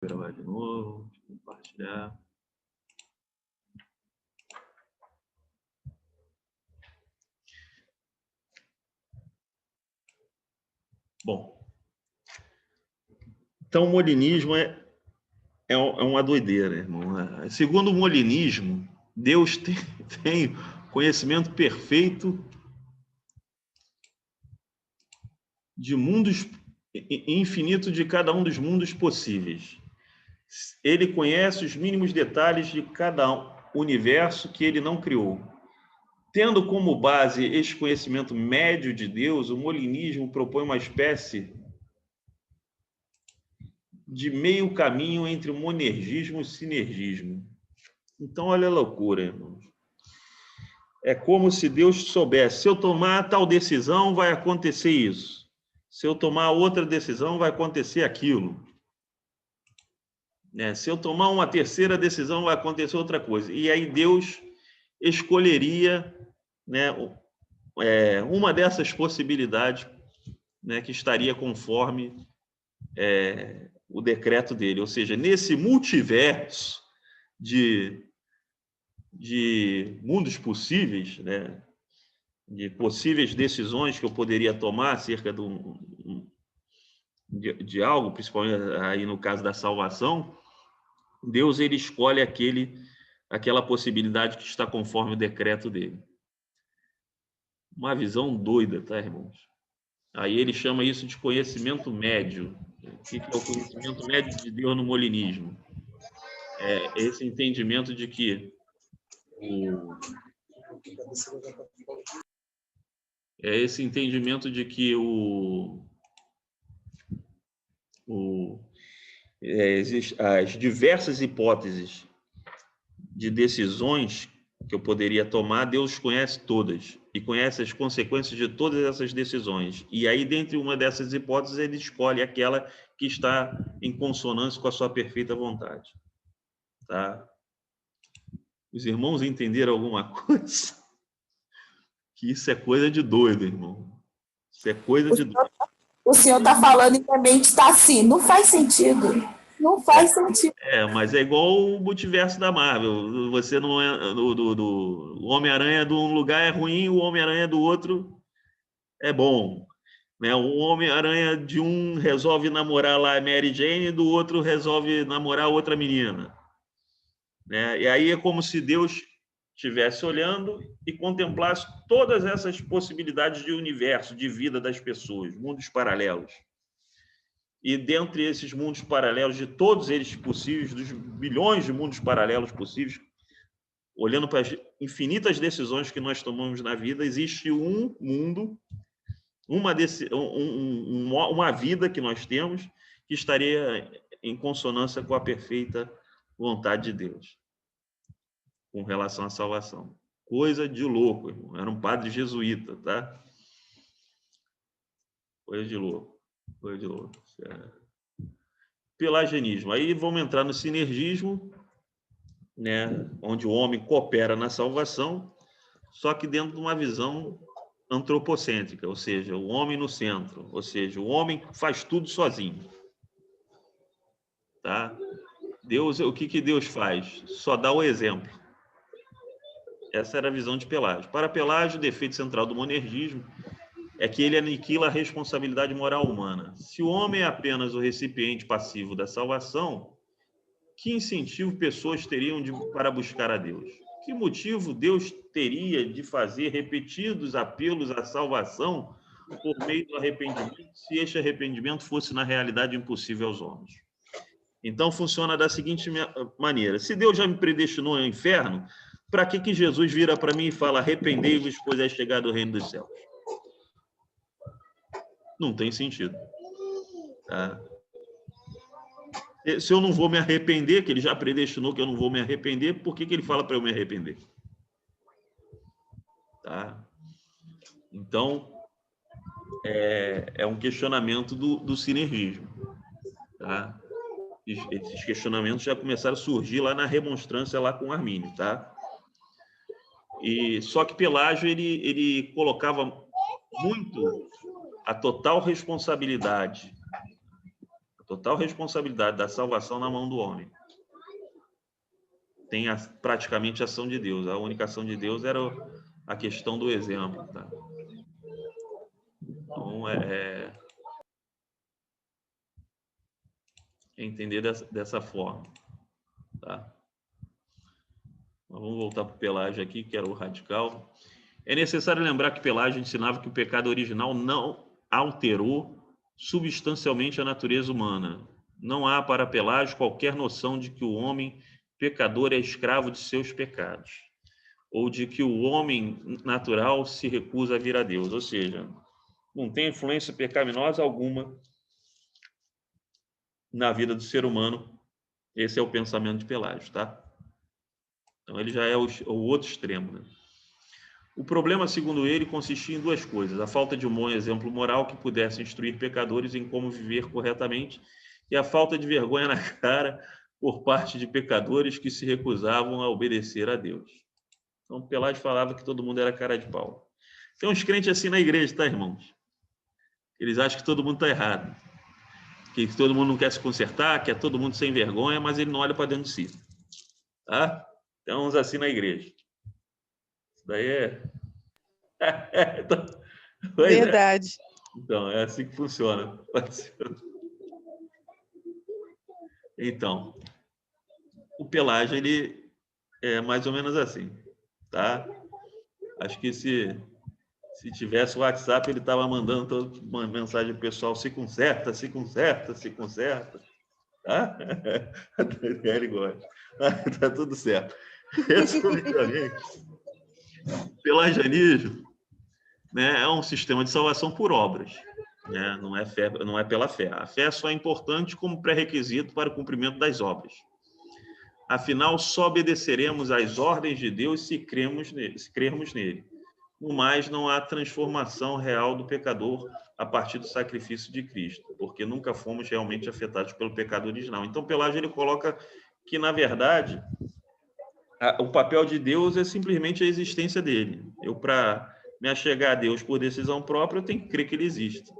Vou gravar de novo, compartilhar. Bom, então o molinismo é uma doideira, irmão. Segundo o molinismo, Deus tem conhecimento perfeito de mundos infinito de cada um dos mundos possíveis. Ele conhece os mínimos detalhes de cada universo que ele não criou. Tendo como base este conhecimento médio de Deus, o molinismo propõe uma espécie de meio caminho entre o monergismo e o sinergismo. Então, olha a loucura, irmãos. É como se Deus soubesse, se eu tomar tal decisão, vai acontecer isso. Se eu tomar outra decisão, vai acontecer aquilo. Se eu tomar uma terceira decisão, vai acontecer outra coisa. E aí Deus escolheria, uma dessas possibilidades, que estaria conforme o decreto dele. Ou seja, nesse multiverso de mundos possíveis, de possíveis decisões que eu poderia tomar acerca de algo, principalmente aí no caso da salvação, Deus ele escolhe aquela possibilidade que está conforme o decreto dele. Uma visão doida, tá, irmãos? Aí ele chama isso de conhecimento médio. O que é o conhecimento médio de Deus no molinismo? É esse entendimento de que as diversas hipóteses de decisões que eu poderia tomar, Deus conhece todas e conhece as consequências de todas essas decisões. E aí, dentre uma dessas hipóteses, ele escolhe aquela que está em consonância com a sua perfeita vontade. Tá? Os irmãos entenderam alguma coisa? Que isso é coisa de doido, irmão. Isso é coisa de doido. O senhor está falando e minha mente está assim, não faz sentido. Não faz sentido. Mas é igual o multiverso da Marvel. Você não é. O Homem-Aranha de um lugar é ruim, o Homem-Aranha do outro é bom. O Homem-Aranha de um resolve namorar lá a Mary Jane, do outro resolve namorar outra menina. E aí é como se Deus estivesse olhando e contemplasse todas essas possibilidades de universo, de vida das pessoas, mundos paralelos. E dentre esses mundos paralelos, de todos eles possíveis, dos bilhões de mundos paralelos possíveis, olhando para as infinitas decisões que nós tomamos na vida, existe um mundo, uma vida que nós temos que estaria em consonância com a perfeita vontade de Deus com relação à salvação. Coisa de louco, irmão. Era um padre jesuíta, tá? Coisa de louco. Coisa de louco. Pelagianismo. Aí vamos entrar no sinergismo, onde o homem coopera na salvação, só que dentro de uma visão antropocêntrica, ou seja, o homem no centro, ou seja, o homem faz tudo sozinho. Tá? Deus, o que Deus faz? Só dá o exemplo. Essa era a visão de Pelágio. Para Pelágio, o defeito central do monergismo é que ele aniquila a responsabilidade moral humana. Se o homem é apenas o recipiente passivo da salvação, que incentivo pessoas teriam para buscar a Deus? Que motivo Deus teria de fazer repetidos apelos à salvação por meio do arrependimento, se este arrependimento fosse, na realidade, impossível aos homens? Então, funciona da seguinte maneira. Se Deus já me predestinou ao inferno, para que Jesus vira para mim e fala, arrependei-vos, pois é chegado o reino dos céus? Não tem sentido. Tá? Se eu não vou me arrepender, que ele já predestinou que eu não vou me arrepender, por que ele fala para eu me arrepender? Tá? Então, é um questionamento do sinergismo. Tá? Esses questionamentos já começaram a surgir lá na remonstrância lá com Armínio. Tá? Só que Pelágio ele colocava muito a total responsabilidade total responsabilidade da salvação na mão do homem. Tem praticamente a ação de Deus. A única ação de Deus era a questão do exemplo. Tá? Então, entender dessa forma. Tá? Vamos voltar para o Pelágio aqui, que era o radical. É necessário lembrar que Pelágio ensinava que o pecado original não alterou substancialmente a natureza humana. Não há para Pelágio qualquer noção de que o homem pecador é escravo de seus pecados, ou de que o homem natural se recusa a vir a Deus. Ou seja, não tem influência pecaminosa alguma na vida do ser humano. Esse é o pensamento de Pelágio, tá? Então, ele já é o outro extremo, né? O problema, segundo ele, consistia em duas coisas: a falta de um bom exemplo moral que pudesse instruir pecadores em como viver corretamente e a falta de vergonha na cara por parte de pecadores que se recusavam a obedecer a Deus. Então, Pelágio falava que todo mundo era cara de pau. Tem uns crentes assim na igreja, tá, irmãos? Eles acham que todo mundo está errado, que todo mundo não quer se consertar, que é todo mundo sem vergonha, mas ele não olha para dentro de si. Tá? Tem uns assim na igreja. Isso daí é... Verdade. Então, é assim que funciona. Então, o Pelágio, ele é mais ou menos assim, tá? Acho que se tivesse o WhatsApp, ele estava mandando uma mensagem pro pessoal: se conserta, se conserta, se conserta. Tá? Ele gosta. Tá tudo certo. Resumidamente, pelagianismo, né, é um sistema de salvação por obras, né? Não é pela fé. A fé só é importante como pré-requisito para o cumprimento das obras. Afinal, só obedeceremos às ordens de Deus se crermos nele. No mais, não há transformação real do pecador a partir do sacrifício de Cristo, porque nunca fomos realmente afetados pelo pecado original. Então, Pelágio, ele coloca que, na verdade, o papel de Deus é simplesmente a existência dele. Para me achegar a Deus por decisão própria, eu tenho que crer que ele existe.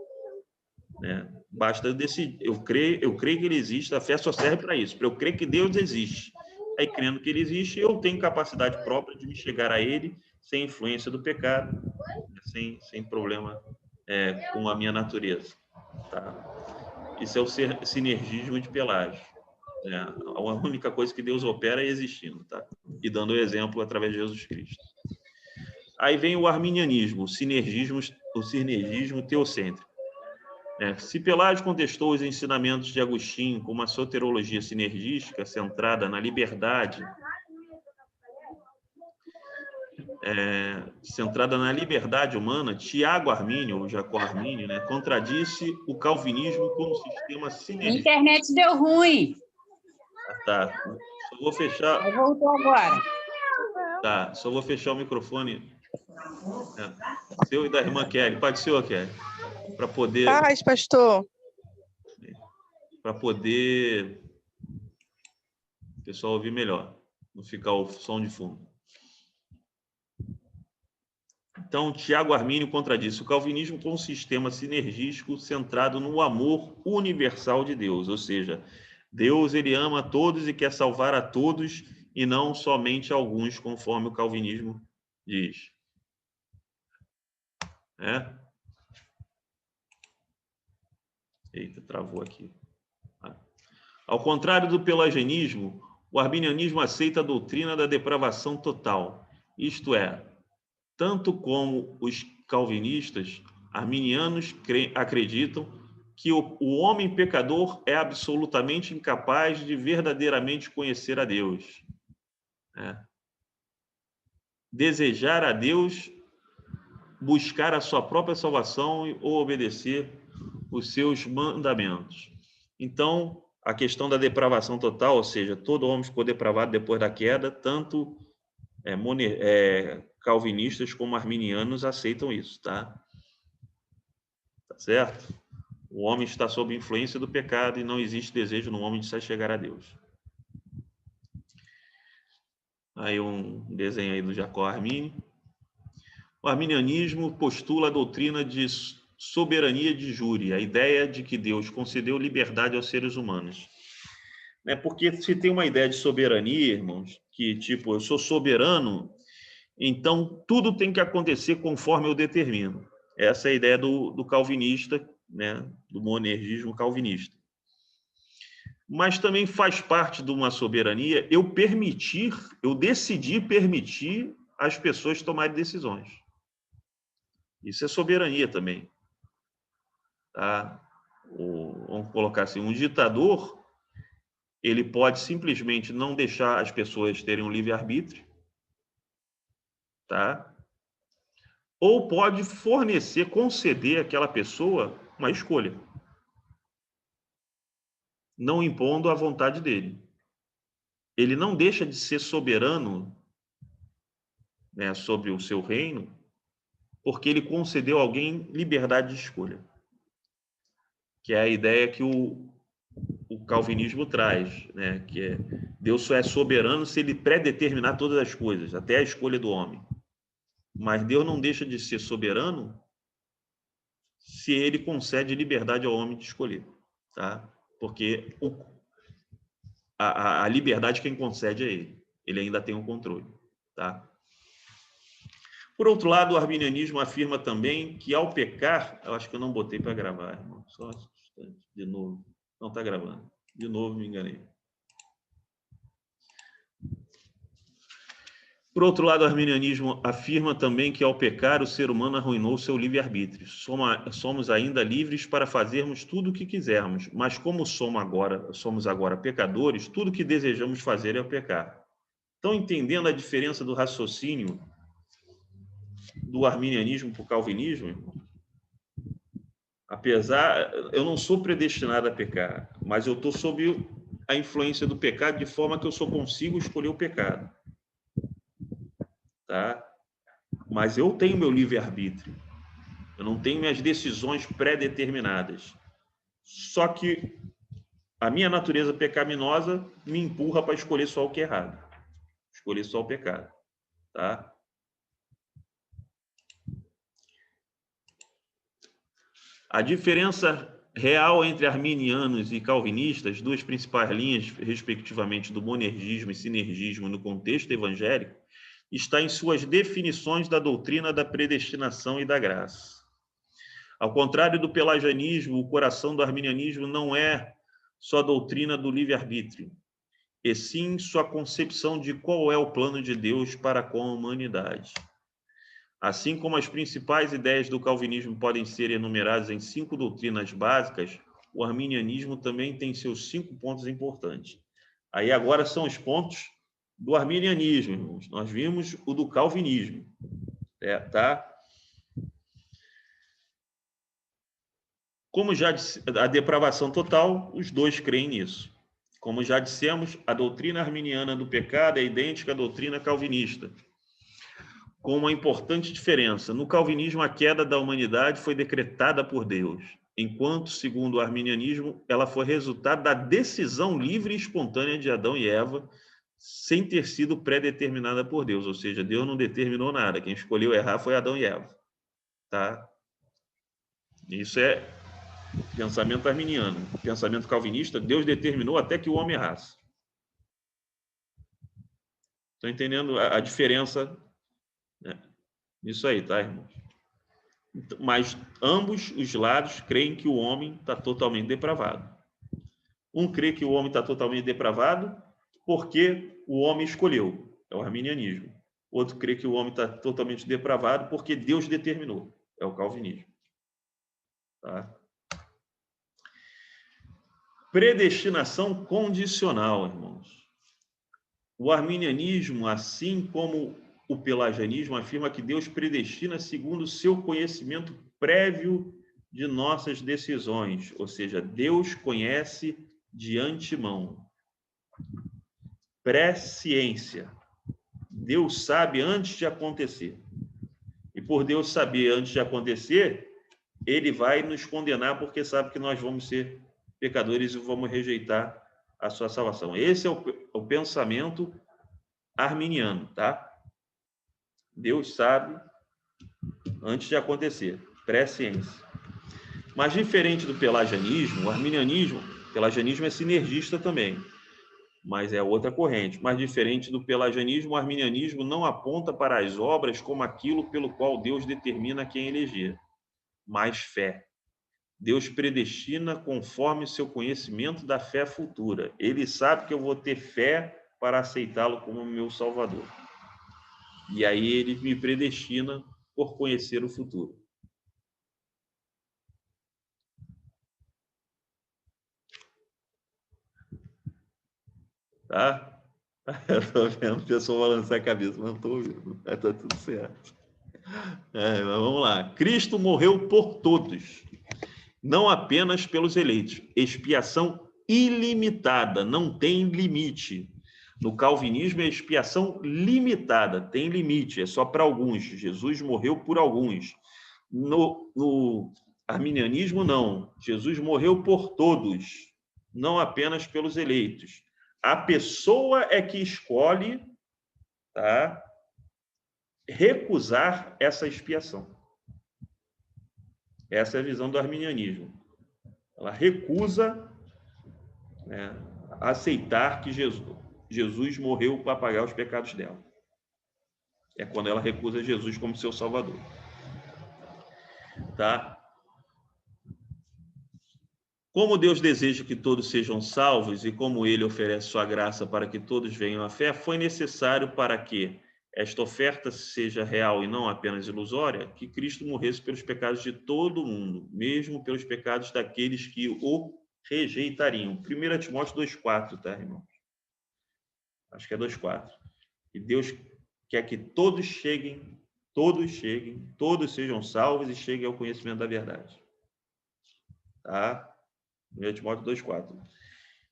Né? Basta eu decidir. Eu creio que ele existe, a fé só serve para isso, para eu crer que Deus existe. Aí, crendo que ele existe, eu tenho capacidade própria de me chegar a ele sem influência do pecado, sem problema com a minha natureza. Tá? Isso é o sinergismo de Pelágio. A única coisa que Deus opera é existindo, tá? E dando o exemplo através de Jesus Cristo. Aí vem o arminianismo, o sinergismo teocêntrico. Se Pelágio contestou os ensinamentos de Agostinho com uma soteriologia sinergística centrada na liberdade, humana, Tiago Armínio, ou Jacó Armínio, né, contradisse o calvinismo como sistema sinergístico. A internet deu ruim. Tá. Só vou fechar. Voltou agora. Tá. Só vou fechar o microfone. Seu e da irmã Kelly. Pode ser, Kelly. Para poder. Paz, pastor. Para poder o pessoal ouvir melhor, não ficar o som de fundo. Então, Tiago Armínio contradisse o calvinismo com um sistema sinergístico centrado no amor universal de Deus, ou seja, Deus, ele ama a todos e quer salvar a todos e não somente alguns, conforme o calvinismo diz. Eita, travou aqui. Ao contrário do pelagianismo, o arminianismo aceita a doutrina da depravação total, isto é, tanto como os calvinistas, arminianos acreditam que o homem pecador é absolutamente incapaz de verdadeiramente conhecer a Deus. Desejar a Deus, buscar a sua própria salvação ou obedecer os seus mandamentos. Então, a questão da depravação total, ou seja, todo homem ficou depravado depois da queda, tanto calvinistas como arminianos aceitam isso, tá? Tá certo? O homem está sob influência do pecado e não existe desejo no homem de se chegar a Deus. Aí um desenho aí do Jacó Armínio. O arminianismo postula a doutrina soberania de júri, a ideia de que Deus concedeu liberdade aos seres humanos. Porque se tem uma ideia de soberania, irmãos, que tipo, eu sou soberano, então tudo tem que acontecer conforme eu determino. Essa é a ideia do calvinista, né, do monergismo calvinista. Mas também faz parte de uma soberania eu decidir permitir as pessoas tomarem decisões. Isso é soberania também. Tá? Vamos colocar assim, um ditador, ele pode simplesmente não deixar as pessoas terem um livre-arbítrio, tá? Ou pode conceder àquela pessoa uma escolha, não impondo a vontade dele. Ele não deixa de ser soberano, né, sobre o seu reino, porque ele concedeu a alguém liberdade de escolha, que é a ideia que o calvinismo traz, né, que é Deus só é soberano se ele predeterminar todas as coisas, até a escolha do homem. Mas Deus não deixa de ser soberano se ele concede liberdade ao homem de escolher, tá? Porque a liberdade quem concede é ele. Ele ainda tem o controle, tá? Por outro lado, o arminianismo afirma também que ao pecar, eu acho que eu não botei para gravar, irmão, só um instante, de novo. Não está gravando. De novo, me enganei. Por outro lado, o arminianismo afirma também que ao pecar o ser humano arruinou seu livre-arbítrio. Somos ainda livres para fazermos tudo o que quisermos, mas como somos agora pecadores, tudo que desejamos fazer é o pecar. Então, entendendo a diferença do raciocínio do arminianismo para o calvinismo, eu não sou predestinado a pecar, mas eu estou sob a influência do pecado de forma que eu só consigo escolher o pecado. Tá? Mas eu tenho meu livre-arbítrio. Eu não tenho minhas decisões pré-determinadas. Só que a minha natureza pecaminosa me empurra para escolher só o que é errado. Escolher só o pecado. Tá? A diferença real entre arminianos e calvinistas, duas principais linhas, respectivamente, do monergismo e sinergismo no contexto evangélico, está em suas definições da doutrina da predestinação e da graça. Ao contrário do pelagianismo, o coração do arminianismo não é só a doutrina do livre-arbítrio, e sim sua concepção de qual é o plano de Deus para com a humanidade. Assim como as principais ideias do calvinismo podem ser enumeradas em 5 doutrinas básicas, o arminianismo também tem seus 5 pontos importantes. Aí agora são os pontos do arminianismo, irmãos. Nós vimos o do calvinismo, tá? Como já disse, a depravação total, os dois creem nisso. Como já dissemos, a doutrina arminiana do pecado é idêntica à doutrina calvinista, com uma importante diferença. No calvinismo, a queda da humanidade foi decretada por Deus, enquanto, segundo o arminianismo, ela foi resultado da decisão livre e espontânea de Adão e Eva, sem ter sido pré-determinada por Deus. Ou seja, Deus não determinou nada. Quem escolheu errar foi Adão e Eva. Tá? Isso é pensamento arminiano. Pensamento calvinista, Deus determinou até que o homem errasse. Estão entendendo a diferença, né? Isso aí, tá, irmãos? Mas ambos os lados creem que o homem está totalmente depravado. Um crê que o homem está totalmente depravado porque o homem escolheu, é o arminianismo. Outro crê que o homem está totalmente depravado porque Deus determinou, é o calvinismo. Tá? Predestinação condicional, irmãos. O arminianismo, assim como o pelagianismo, afirma que Deus predestina segundo o seu conhecimento prévio de nossas decisões, ou seja, Deus conhece de antemão. Presciência. Deus sabe antes de acontecer. E por Deus saber antes de acontecer, ele vai nos condenar porque sabe que nós vamos ser pecadores e vamos rejeitar a sua salvação. Esse é o pensamento arminiano, tá? Deus sabe antes de acontecer. Presciência. Mas diferente do pelagianismo, o pelagianismo é sinergista também, mas é outra corrente. Mas diferente do pelagianismo, o arminianismo não aponta para as obras como aquilo pelo qual Deus determina quem eleger, mas fé. Deus predestina conforme seu conhecimento da fé futura. Ele sabe que eu vou ter fé para aceitá-lo como meu Salvador. E aí ele me predestina por conhecer o futuro. Tá? Eu tô vendo o pessoal balançar a cabeça, mas não tô ouvindo. Tá tudo certo. Mas vamos lá. Cristo morreu por todos, não apenas pelos eleitos. Expiação ilimitada, não tem limite. No calvinismo é expiação limitada, tem limite, é só para alguns. Jesus morreu por alguns. No arminianismo, não. Jesus morreu por todos, não apenas pelos eleitos. A pessoa é que escolhe, tá, recusar essa expiação. Essa é a visão do arminianismo. Ela recusa, né, aceitar que Jesus morreu para pagar os pecados dela. É quando ela recusa Jesus como seu Salvador. Tá? Como Deus deseja que todos sejam salvos e como Ele oferece sua graça para que todos venham à fé, foi necessário para que esta oferta seja real e não apenas ilusória, que Cristo morresse pelos pecados de todo mundo, mesmo pelos pecados daqueles que o rejeitariam. 1 Timóteo 2,4, tá, irmão? Acho que é 2,4. E Deus quer que todos cheguem, todos sejam salvos e cheguem ao conhecimento da verdade. Tá? 1 Timóteo 2,4.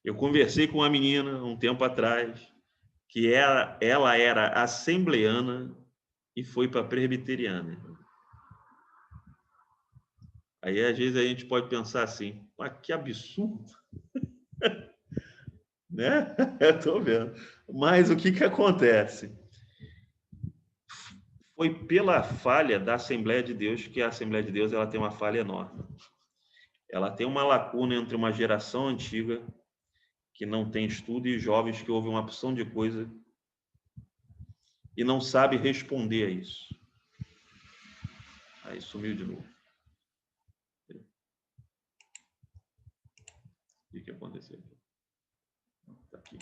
Eu conversei com uma menina um tempo atrás, que ela era assembleana e foi para presbiteriana. Aí, às vezes, a gente pode pensar assim, mas que absurdo. Né? Eu estou vendo. Mas o que acontece? Foi pela falha da Assembleia de Deus que a Assembleia de Deus ela tem uma falha enorme. Ela tem uma lacuna entre uma geração antiga que não tem estudo e jovens que ouvem uma opção de coisa e não sabe responder a isso. Aí sumiu de novo. O que aconteceu? Está aqui.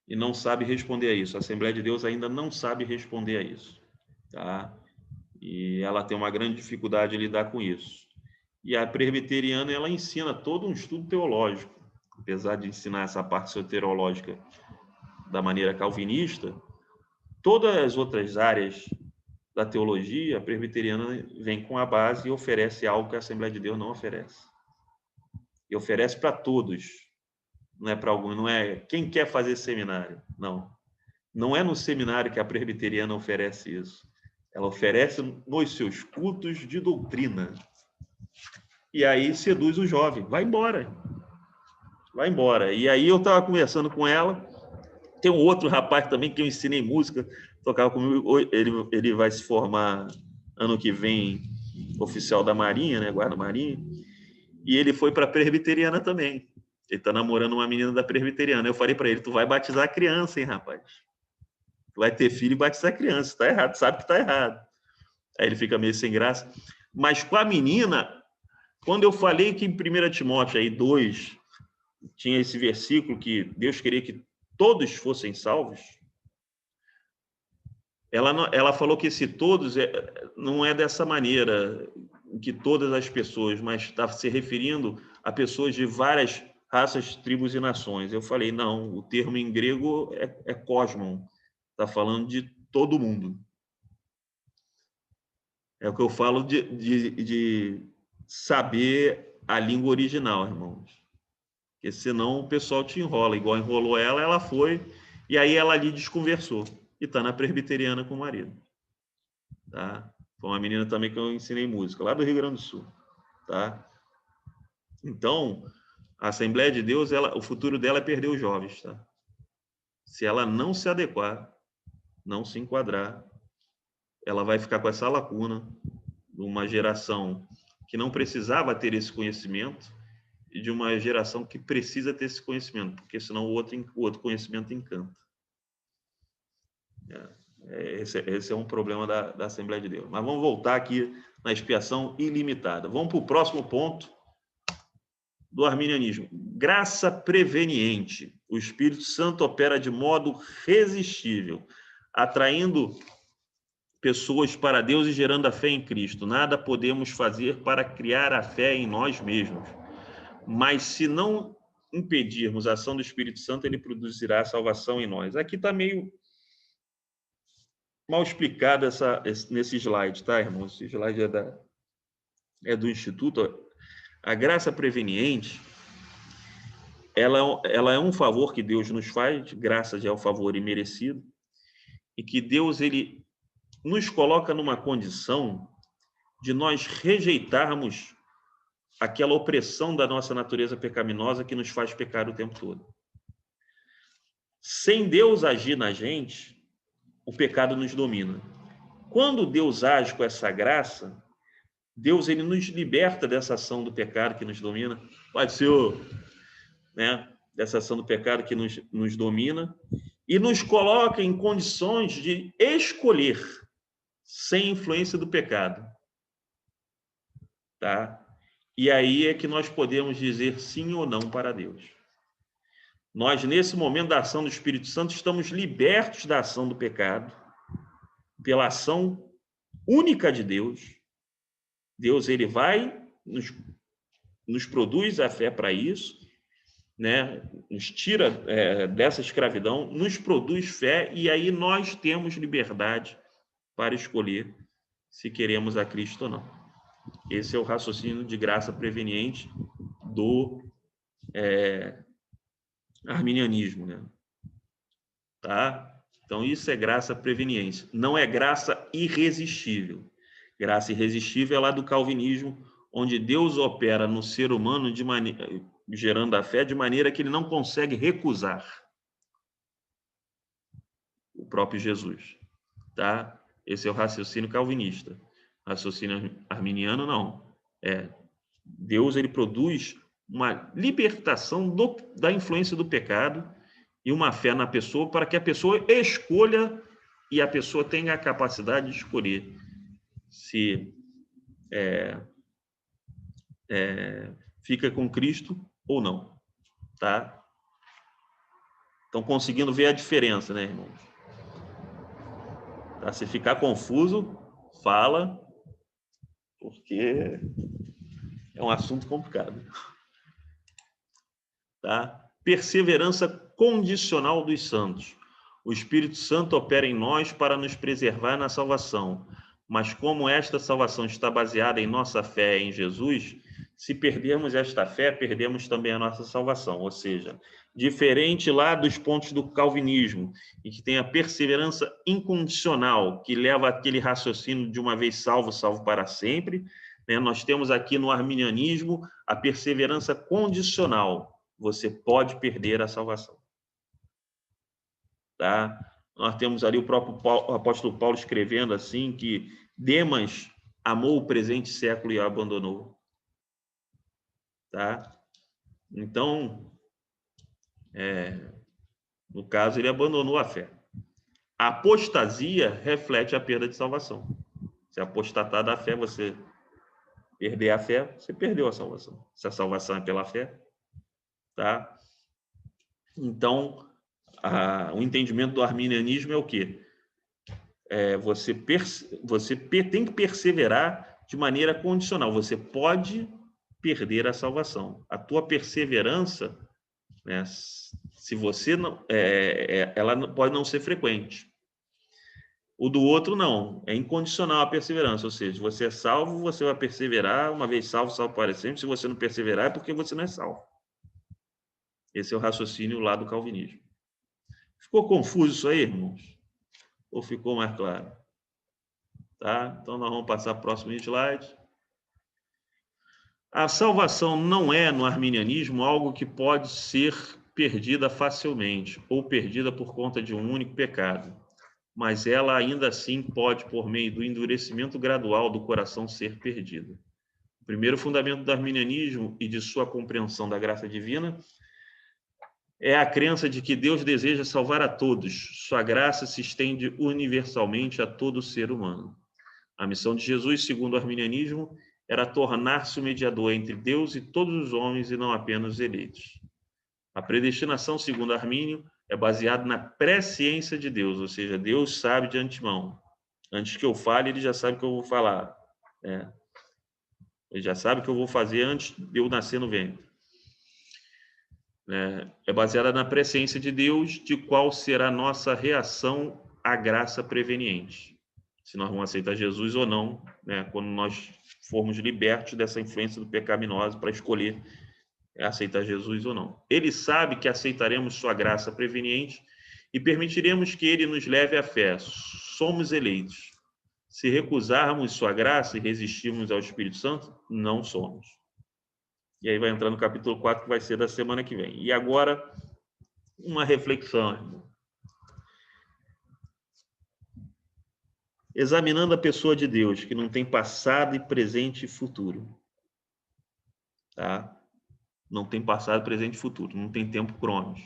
E não sabe responder a isso. A Assembleia de Deus ainda não sabe responder a isso. Tá? E ela tem uma grande dificuldade de lidar com isso. E a presbiteriana, ela ensina todo um estudo teológico. Apesar de ensinar essa parte soteriológica da maneira calvinista, todas as outras áreas da teologia, a presbiteriana vem com a base e oferece algo que a Assembleia de Deus não oferece. E oferece para todos, não é para alguns, não é quem quer fazer seminário, não. Não é no seminário que a presbiteriana oferece isso. Ela oferece nos seus cultos de doutrina. E aí seduz o jovem, vai embora. Vai embora. E aí eu estava conversando com ela, tem um outro rapaz também que eu ensinei música, tocava comigo, ele vai se formar ano que vem, oficial da Marinha, né, guarda-marinha, e ele foi para a presbiteriana também. Ele está namorando uma menina da presbiteriana. Eu falei para ele, tu vai batizar a criança, hein, rapaz? Tu vai ter filho e batizar a criança, está errado, sabe que está errado. Aí ele fica meio sem graça. Mas com a menina, quando eu falei que em 1 Timóteo aí, 2, tinha esse versículo que Deus queria que todos fossem salvos, ela falou que esse todos não é dessa maneira, que todas as pessoas, mas está se referindo a pessoas de várias raças, tribos e nações. Eu falei, não, o termo em grego é cosmon, está falando de todo mundo. É o que eu falo de saber a língua original, irmãos. Porque senão o pessoal te enrola. Igual enrolou ela, ela foi, e aí ela ali desconversou. E está na presbiteriana com o marido. Tá? Foi uma menina também que eu ensinei música, lá do Rio Grande do Sul. Tá? Então, a Assembleia de Deus, o futuro dela é perder os jovens. Tá? Se ela não se adequar, não se enquadrar, ela vai ficar com essa lacuna de uma geração que não precisava ter esse conhecimento e de uma geração que precisa ter esse conhecimento, porque senão o outro conhecimento encanta. Esse é um problema da Assembleia de Deus. Mas vamos voltar aqui na expiação ilimitada. Vamos para o próximo ponto do arminianismo. Graça preveniente. O Espírito Santo opera de modo resistível, atraindo pessoas para Deus e gerando a fé em Cristo. Nada podemos fazer para criar a fé em nós mesmos. Mas se não impedirmos a ação do Espírito Santo, ele produzirá a salvação em nós. Aqui está meio mal explicado nesse slide, tá, irmãos? Esse slide é do Instituto. A graça preveniente, ela é um favor que Deus nos faz, graça já é o favor imerecido, e que Deus ele nos coloca numa condição de nós rejeitarmos aquela opressão da nossa natureza pecaminosa que nos faz pecar o tempo todo. Sem Deus agir na gente, o pecado nos domina. Quando Deus age com essa graça, Deus ele nos liberta dessa ação do pecado que nos domina. Pai do Senhor, né? Dessa ação do pecado que nos domina e nos coloca em condições de escolher sem influência do pecado. Tá? E aí é que nós podemos dizer sim ou não para Deus. Nós, nesse momento da ação do Espírito Santo, estamos libertos da ação do pecado pela ação única de Deus. Deus, ele vai, nos produz a fé para isso, né? Nos tira dessa escravidão, nos produz fé, e aí nós temos liberdade para escolher se queremos a Cristo ou não. Esse é o raciocínio de graça preveniente do arminianismo, né? Tá? Então, isso é graça preveniente. Não é graça irresistível. Graça irresistível é lá do calvinismo, onde Deus opera no ser humano gerando a fé de maneira que ele não consegue recusar o próprio Jesus. Tá? Esse é o raciocínio calvinista. Raciocínio arminiano, não. Deus ele produz uma libertação da influência do pecado e uma fé na pessoa para que a pessoa escolha e a pessoa tenha a capacidade de escolher se fica com Cristo ou não. Tá? Estão conseguindo ver a diferença, né, irmãos? Tá? Se ficar confuso, fala, porque é um assunto complicado. Tá? Perseverança condicional dos santos. O Espírito Santo opera em nós para nos preservar na salvação. Mas como esta salvação está baseada em nossa fé em Jesus, se perdermos esta fé, perdemos também a nossa salvação. Ou seja, diferente lá dos pontos do calvinismo, em que tem a perseverança incondicional, que leva aquele raciocínio de uma vez salvo, salvo para sempre, né? Nós temos aqui no arminianismo a perseverança condicional. Você pode perder a salvação. Tá? Nós temos ali o próprio apóstolo Paulo escrevendo assim que Demas amou o presente século e o abandonou. Tá? Então, no caso, ele abandonou a fé. A apostasia reflete a perda de salvação. Se apostatar da fé, você perder a fé, você perdeu a salvação. Se a salvação é pela fé, tá? Então, o entendimento do arminianismo é o quê? Você tem que perseverar de maneira condicional. Você pode perder a salvação. A tua perseverança, né, se você não, ela pode não ser frequente. O do outro não, é incondicional a perseverança, ou seja, você é salvo, você vai perseverar, uma vez salvo, salvo para sempre. Se você não perseverar, é porque você não é salvo. Esse é o raciocínio lá do calvinismo. Ficou confuso isso aí, irmãos? Ou ficou mais claro? Tá? Então, nós vamos passar para o próximo slide. A salvação não é, no arminianismo, algo que pode ser perdida facilmente ou perdida por conta de um único pecado, mas ela ainda assim pode, por meio do endurecimento gradual do coração, ser perdida. O primeiro fundamento do arminianismo e de sua compreensão da graça divina é a crença de que Deus deseja salvar a todos. Sua graça se estende universalmente a todo ser humano. A missão de Jesus, segundo o arminianismo, era tornar-se o mediador entre Deus e todos os homens e não apenas os eleitos. A predestinação, segundo Armínio, é baseada na presciência de Deus, ou seja, Deus sabe de antemão. Antes que eu fale, ele já sabe o que eu vou falar. Ele já sabe o que eu vou fazer antes de eu nascer no ventre. É baseada na presciência de Deus, de qual será a nossa reação à graça preveniente. Se nós vamos aceitar Jesus ou não, quando nós formos libertos dessa influência do pecaminoso para escolher aceitar Jesus ou não. Ele sabe que aceitaremos sua graça preveniente e permitiremos que ele nos leve à fé. Somos eleitos. Se recusarmos sua graça e resistirmos ao Espírito Santo, não somos. E aí vai entrar no capítulo 4, que vai ser da semana que vem. E agora, uma reflexão, irmão. Examinando a pessoa de Deus, que não tem passado e presente e futuro. Tá? Não tem passado, presente e futuro. Não tem tempo cronos.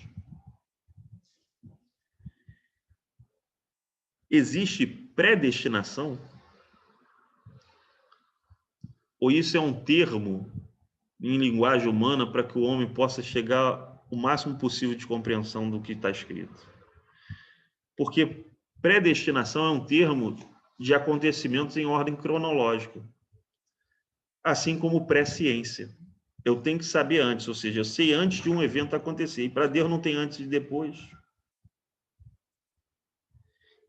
Existe predestinação? Ou isso é um termo em linguagem humana para que o homem possa chegar o máximo possível de compreensão do que está escrito? Porque predestinação é um termo de acontecimentos em ordem cronológica, assim como presciência. Eu tenho que saber antes, ou seja, eu sei antes de um evento acontecer. E para Deus não tem antes e depois.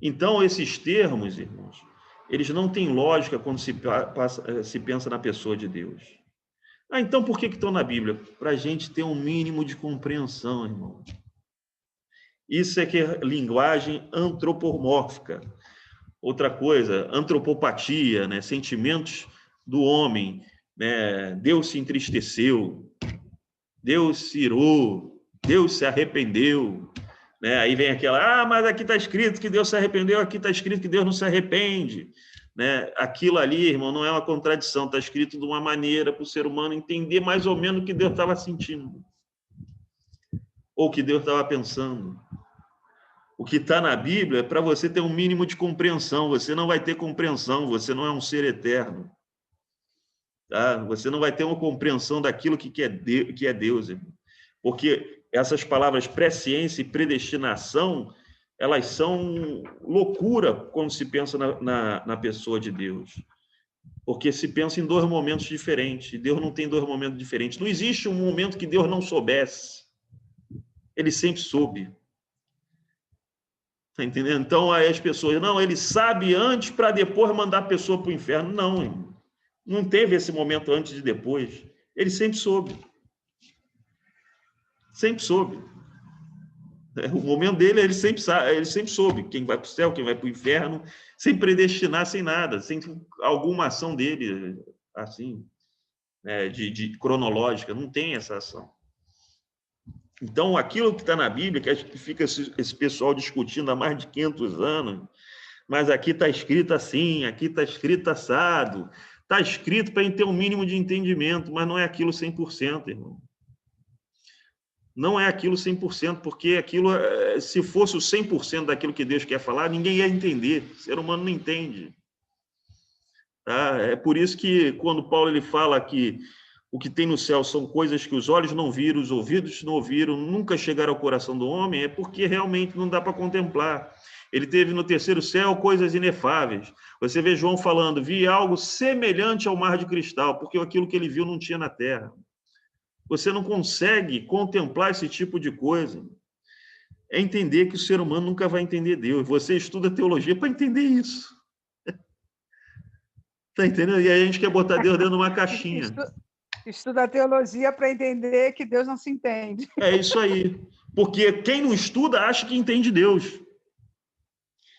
Então, esses termos, irmãos, eles não têm lógica quando se pensa na pessoa de Deus. Então por que estão na Bíblia? Para a gente ter um mínimo de compreensão, irmão. Isso é que é linguagem antropomórfica. Outra coisa, antropopatia, sentimentos do homem. Deus se entristeceu, Deus se irou, Deus se arrependeu. Aí vem aquela, mas aqui está escrito que Deus se arrependeu, aqui está escrito que Deus não se arrepende. Aquilo ali, irmão, não é uma contradição, está escrito de uma maneira para o ser humano entender mais ou menos o que Deus estava sentindo, ou o que Deus estava pensando. O que está na Bíblia é para você ter um mínimo de compreensão. Você não vai ter compreensão, você não é um ser eterno. Tá? Você não vai ter uma compreensão daquilo que é Deus, irmão. Porque essas palavras presciência e predestinação, elas são loucura quando se pensa na pessoa de Deus. Porque se pensa em dois momentos diferentes. Deus não tem dois momentos diferentes. Não existe um momento que Deus não soubesse. Ele sempre soube. Está entendendo? Então, aí as pessoas, não, ele sabe antes para depois mandar a pessoa para o inferno. Não, irmão. Não teve esse momento antes e depois. Ele sempre soube. Sempre soube. O momento dele, ele sempre soube quem vai para o céu, quem vai para o inferno, sem predestinar, sem nada, sem alguma ação dele, assim, de cronológica. Não tem essa ação. Então, aquilo que está na Bíblia, que fica esse pessoal discutindo há mais de 500 anos, mas aqui está escrito assim, aqui está escrito assado, está escrito para a gente ter um mínimo de entendimento, mas não é aquilo 100%, irmão. Não é aquilo 100%, porque aquilo, se fosse o 100% daquilo que Deus quer falar, ninguém ia entender. O ser humano não entende. Tá? É por isso que, quando Paulo ele fala que o que tem no céu são coisas que os olhos não viram, os ouvidos não ouviram, nunca chegaram ao coração do homem, é porque realmente não dá para contemplar. Ele teve no terceiro céu coisas inefáveis. Você vê João falando, vi algo semelhante ao mar de cristal, porque aquilo que ele viu não tinha na terra. Você não consegue contemplar esse tipo de coisa. É entender que o ser humano nunca vai entender Deus. Você estuda teologia para entender isso. Está entendendo? E aí a gente quer botar Deus dentro de uma caixinha. Estuda teologia para entender que Deus não se entende. É isso aí. Porque quem não estuda acha que entende Deus.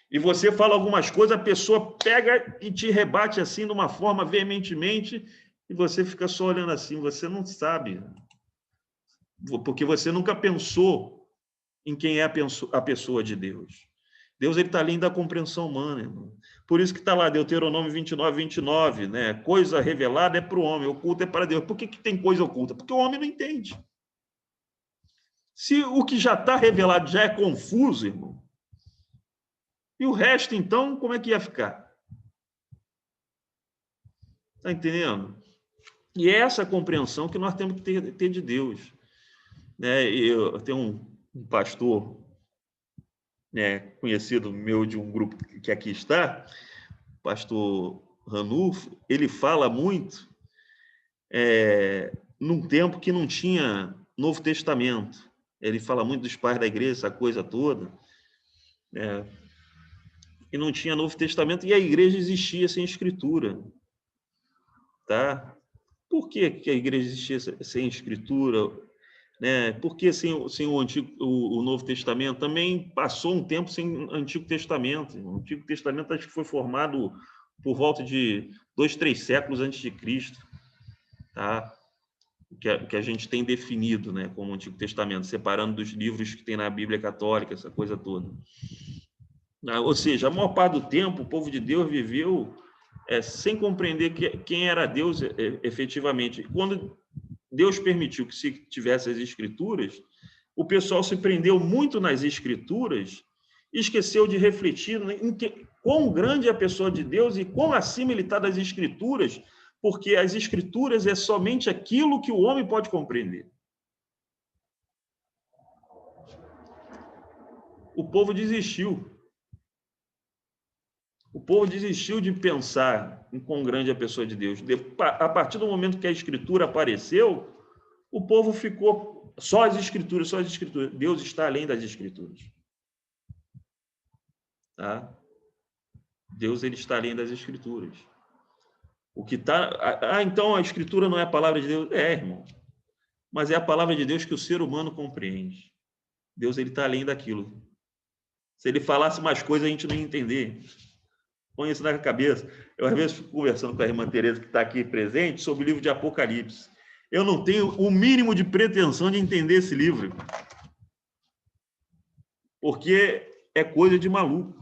E você fala algumas coisas, a pessoa pega e te rebate assim de uma forma veementemente, e você fica só olhando assim, você não sabe. Porque você nunca pensou em quem é a pessoa de Deus. Deus está além da compreensão humana, irmão. Por isso que está lá, Deuteronômio 29, né? Coisa revelada é para o homem, oculta é para Deus. Por que tem coisa oculta? Porque o homem não entende. Se o que já está revelado já é confuso, irmão, e o resto, então, como é que ia ficar? Está entendendo? E é essa compreensão que nós temos que ter de Deus. Né? Eu tenho um pastor, né, conhecido meu de um grupo que aqui está, pastor Ranulfo, ele fala muito num tempo que não tinha Novo Testamento. Ele fala muito dos pais da igreja, essa coisa toda, e não tinha Novo Testamento, e a igreja existia sem escritura. Tá? Por que a igreja existia sem escritura? Né? Porque sem o Novo Testamento também passou um tempo sem o Antigo Testamento. O Antigo Testamento acho que foi formado por volta de 2, 3 séculos antes de Cristo, tá? Que a gente tem definido, né, como Antigo Testamento, separando dos livros que tem na Bíblia Católica, essa coisa toda. Ou seja, a maior parte do tempo o povo de Deus viveu sem compreender quem era Deus efetivamente. Quando Deus permitiu que se tivesse as Escrituras, o pessoal se prendeu muito nas Escrituras e esqueceu de refletir em quão grande é a pessoa de Deus e quão acima ele está das Escrituras, porque as Escrituras é somente aquilo que o homem pode compreender. O povo desistiu. O povo desistiu de pensar em quão grande é a pessoa de Deus. A partir do momento que a Escritura apareceu, o povo ficou só as Escrituras, só as Escrituras. Deus está além das Escrituras. Tá? Deus ele está além das Escrituras. O que tá, então a Escritura não é a palavra de Deus? Irmão. Mas é a palavra de Deus que o ser humano compreende. Deus ele está além daquilo. Se ele falasse mais coisas, a gente não ia entender. Põe isso na cabeça. Eu, às vezes, fico conversando com a irmã Tereza, que está aqui presente, sobre o livro de Apocalipse. Eu não tenho o mínimo de pretensão de entender esse livro. Porque é coisa de maluco.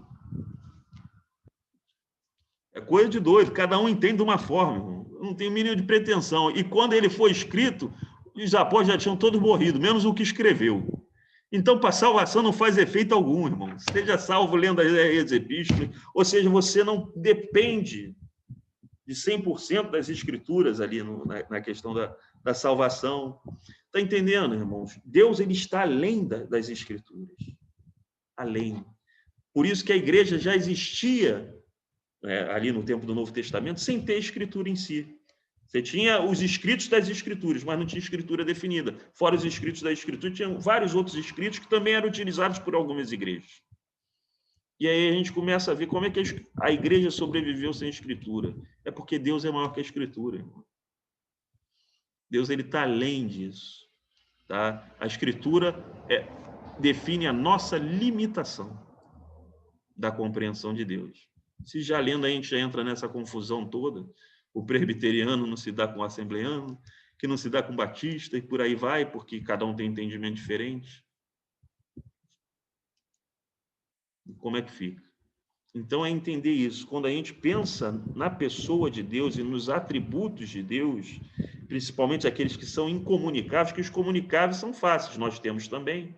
É coisa de doido. Cada um entende de uma forma. Irmão. Eu não tenho o mínimo de pretensão. E quando ele foi escrito, os apóstolos já tinham todos morrido, menos o que escreveu. Então, para salvação não faz efeito algum, irmão. Seja salvo lendo as epístolas, ou seja, você não depende de 100% das escrituras ali na questão da salvação. Está entendendo, irmãos? Deus ele está além das escrituras. Além. Por isso que a igreja já existia ali no tempo do Novo Testamento sem ter escritura em si. Você tinha os escritos das Escrituras, mas não tinha escritura definida. Fora os escritos da Escritura, tinha vários outros escritos que também eram utilizados por algumas igrejas. E aí a gente começa a ver como é que a igreja sobreviveu sem escritura. É porque Deus é maior que a escritura, irmão. Deus ele está além disso. Tá? A escritura define a nossa limitação da compreensão de Deus. Se já lendo a gente já entra nessa confusão toda, o presbiteriano não se dá com o assembleano, que não se dá com o batista, e por aí vai, porque cada um tem entendimento diferente. Como é que fica? Então, é entender isso. Quando a gente pensa na pessoa de Deus e nos atributos de Deus, principalmente aqueles que são incomunicáveis, que os comunicáveis são fáceis, nós temos também.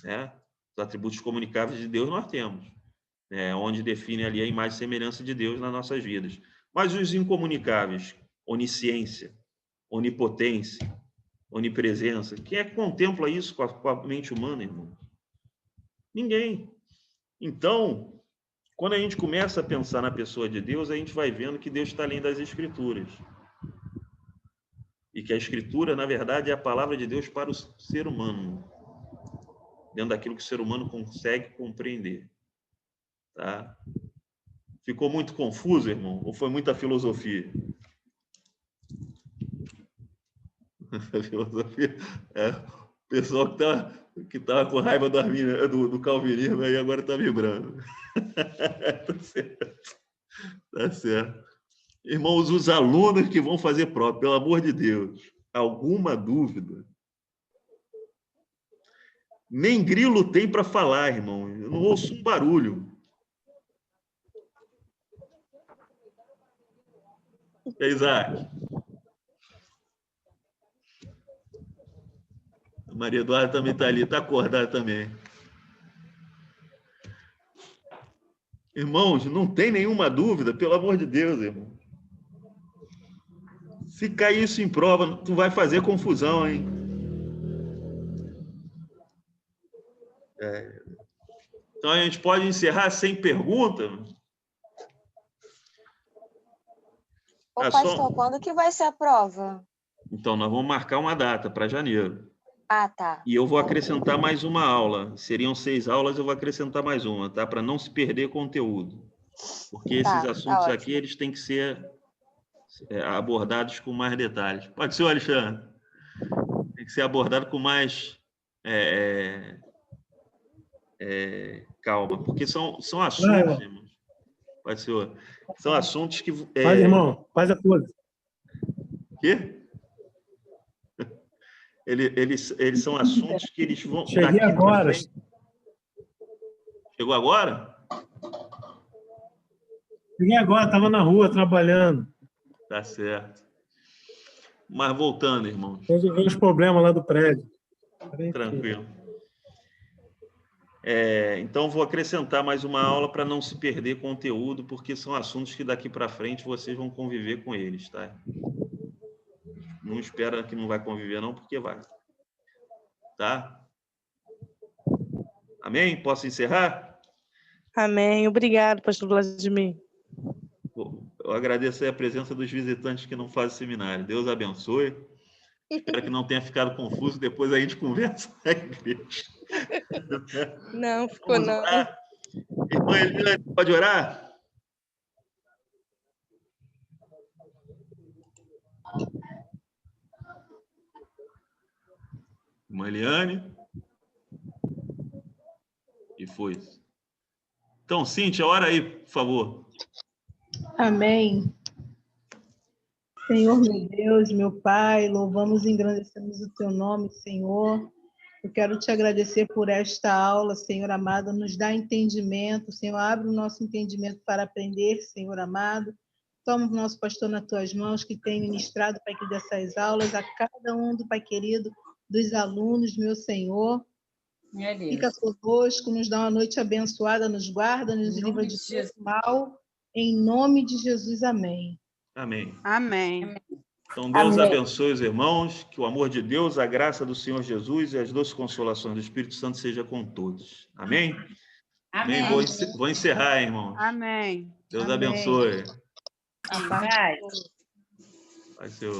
Né? Os atributos comunicáveis de Deus nós temos. Onde define ali a imagem e semelhança de Deus nas nossas vidas. Mas os incomunicáveis, onisciência, onipotência, onipresença, quem é que contempla isso com a mente humana, irmão? Ninguém. Então, quando a gente começa a pensar na pessoa de Deus, a gente vai vendo que Deus está além das Escrituras. E que a Escritura, na verdade, é a palavra de Deus para o ser humano, dentro daquilo que o ser humano consegue compreender. Tá? Ficou muito confuso, irmão? Ou foi muita filosofia? A filosofia o pessoal que estava com raiva do calvinismo aí agora está vibrando. Tá certo. Tá certo. Irmãos, os alunos que vão fazer prova, pelo amor de Deus, alguma dúvida? Nem grilo tem para falar, irmão. Eu não ouço um barulho. Isaac. A Maria Eduarda também está ali, está acordada também. Irmãos, não tem nenhuma dúvida, pelo amor de Deus, irmão. Se cair isso em prova, tu vai fazer confusão, hein? Então, a gente pode encerrar sem pergunta? Ô, pastor, quando que vai ser a prova? Então, nós vamos marcar uma data para janeiro. Ah, tá. E eu vou acrescentar mais uma aula. Seriam 6 aulas, eu vou acrescentar mais uma, tá? Para não se perder conteúdo. Porque esses assuntos aqui, eles têm que ser abordados com mais detalhes. Pode ser, Alexandre? Tem que ser abordado com mais calma, porque são assuntos, irmãos. Pode ser. São assuntos que... Faz, irmão. Faz a coisa. Quê? Eles são assuntos que eles vão... Cheguei agora. Chegou agora? Cheguei agora, estava na rua trabalhando. Tá certo. Mas voltando, irmãos. Resolvi os problemas lá do prédio. Tranquilo. Então, vou acrescentar mais uma aula para não se perder conteúdo, porque são assuntos que daqui para frente vocês vão conviver com eles, tá? Não espera que não vai conviver, não, porque vai. Tá? Amém? Posso encerrar? Amém. Obrigado, pastor Vladimir. Eu agradeço aí a presença dos visitantes que não fazem seminário. Deus abençoe. Espero que não tenha ficado confuso. Depois a gente conversa na igreja. Não, ficou não. Irmã Eliane, pode orar? Irmã Eliane. E foi. Então, Cíntia, ora aí, por favor. Amém. Senhor, meu Deus, meu Pai, louvamos e engrandecemos o Teu nome, Senhor. Eu quero te agradecer por esta aula, Senhor amado. Nos dá entendimento, Senhor. Abre o nosso entendimento para aprender, Senhor amado. Toma o nosso pastor nas Tuas mãos, que tem ministrado, Pai, que dessas aulas, a cada um do Pai querido, dos alunos, meu Senhor. Fica conosco, nos dá uma noite abençoada, nos guarda, nos livra de todo mal. Em nome de Jesus, amém. Amém. Amém. Então, Deus abençoe os irmãos, que o amor de Deus, a graça do Senhor Jesus e as doces consolações do Espírito Santo seja com todos. Amém? Amém. Vou encerrar, irmãos. Amém. Deus Amém. abençoe. A paz. Vai ser